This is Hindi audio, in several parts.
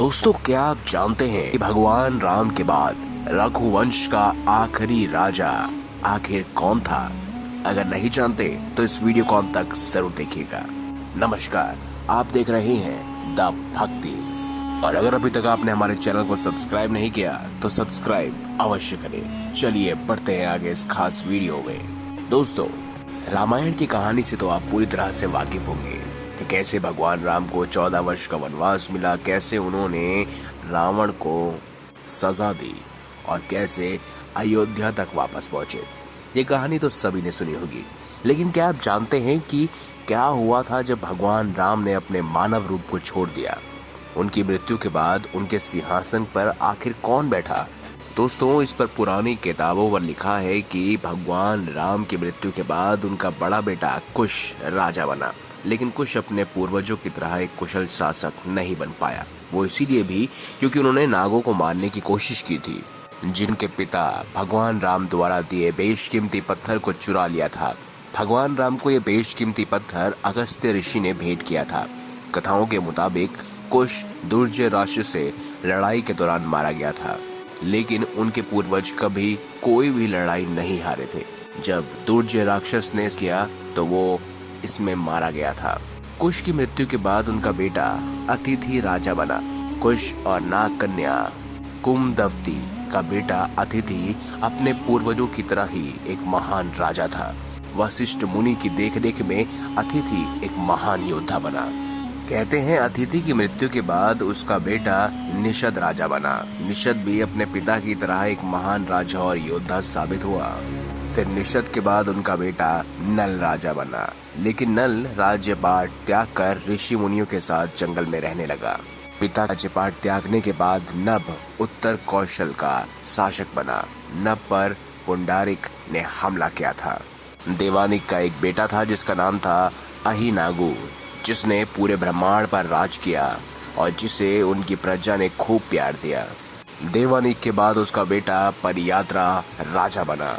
दोस्तों, क्या आप जानते हैं कि भगवान राम के बाद रघुवंश का आखिरी राजा आखिर कौन था? अगर नहीं जानते तो इस वीडियो को अंत तक जरूर देखिएगा। नमस्कार, आप देख रहे हैं द भक्ति, और अगर अभी तक आपने हमारे चैनल को सब्सक्राइब नहीं किया तो सब्सक्राइब अवश्य करें। चलिए बढ़ते हैं आगे इस खास वीडियो में। दोस्तों, रामायण की कहानी से तो आप पूरी तरह से वाकिफ होंगे कि कैसे भगवान राम को 14 वर्ष का वनवास मिला, कैसे उन्होंने रावण को सजा दी और कैसे अयोध्या तक वापस पहुंचे। ये कहानी तो सभी ने सुनी होगी, लेकिन क्या आप जानते हैं कि क्या हुआ था जब भगवान राम ने अपने मानव रूप को छोड़ दिया? उनकी मृत्यु के बाद उनके सिंहासन पर आखिर कौन बैठा? दोस्तों, इस पर पुरानी किताबों पर लिखा है कि भगवान राम की मृत्यु के बाद उनका बड़ा बेटा कुश राजा बना, लेकिन कुश अपने पूर्वजों की तरह एक कुशल शासक नहीं बन पाया। वो इसीलिए भी क्योंकि उन्होंने नागों को मारने की कोशिश की थी, जिनके पिता भगवान राम द्वारा दिए बेशकीमती पत्थर को चुरा लिया था। भगवान राम को ये बेशकीमती पत्थर अगस्त्य ऋषि ने भेंट किया था। कथाओं के मुताबिक कुश दुर्जय राक्षस से लड़ाई के दौरान मारा गया था, लेकिन उनके पूर्वज कभी कोई भी लड़ाई नहीं हारे थे। जब दुर्जय राक्षस ने किया तो वो इसमें मारा गया था। कुश की मृत्यु के बाद उनका बेटा अतिथि राजा बना। कुश और नाग कन्या कुमदवती का बेटा अतिथि अपने पूर्वजों की तरह ही एक महान राजा था। वशिष्ठ मुनि की देखरेख में अतिथि एक महान योद्धा बना। कहते हैं अतिथि की मृत्यु के बाद उसका बेटा निषद राजा बना। निषद भी अपने पिता की तरह एक महान राजा और योद्धा साबित हुआ। फिर निषद के बाद उनका बेटा नल राजा बना, लेकिन नल राज्यपाट त्याग कर ऋषि मुनियों के साथ जंगल में रहने लगा। पिता राज्यपाट त्यागने के बाद नभ उत्तर कौशल का शासक बना। नभ पर पुंडारिक ने हमला किया था। देवानिक का एक बेटा था जिसका नाम था अहिनागु, जिसने पूरे ब्रह्मांड पर राज किया और जिसे उनकी प्रजा ने खूब प्यार दिया। देवानिक के बाद उसका बेटा परियात्रा राजा बना,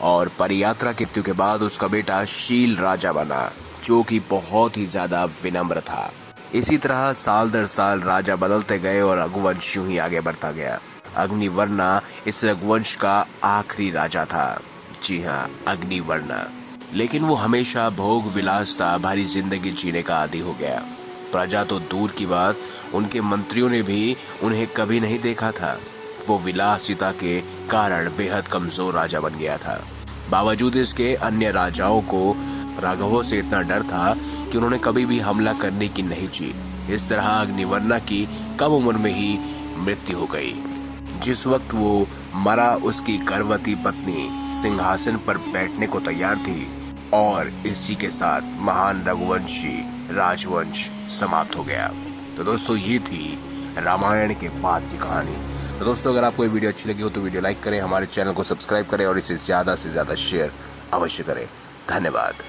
और परियात्रा की मृत्यु के बाद उसका बेटा शील राजा बना, जो कि बहुत ही ज्यादा विनम्र था। इसी तरह साल दर साल राजा बदलते गए और रघुवंश यूं ही आगे बढ़ता गया। अग्निवर्णा इस रघुवंश का आखिरी राजा था। जी हाँ, अग्निवर्णा। लेकिन वो हमेशा भोग विलासता भरी जिंदगी जीने का आदी हो गया। प्रजा तो दूर की बात, उनके मंत्रियों ने भी उन्हें कभी नहीं देखा था। वो विलासिता के कारण बेहद कमजोर राजा बन गया था। बावजूद इसके अन्य राजाओं को राघवों से इतना डर था कि उन्होंने कभी भी हमला करने की नहीं ची। इस तरह अग्निवर्णा की कम उम्र में ही मृत्यु हो गई। जिस वक्त वो मरा, उसकी गर्भवती पत्नी सिंहासन पर बैठने को तैयार थी, और इसी के साथ महान रघुवंशी राजवंश समाप्त हो गया। तो दोस्तों, ये थी रामायण के बाद की कहानी। तो दोस्तों, अगर आपको ये वीडियो अच्छी लगी हो तो वीडियो लाइक करें, हमारे चैनल को सब्सक्राइब करें और इसे ज़्यादा से ज़्यादा शेयर अवश्य करें। धन्यवाद।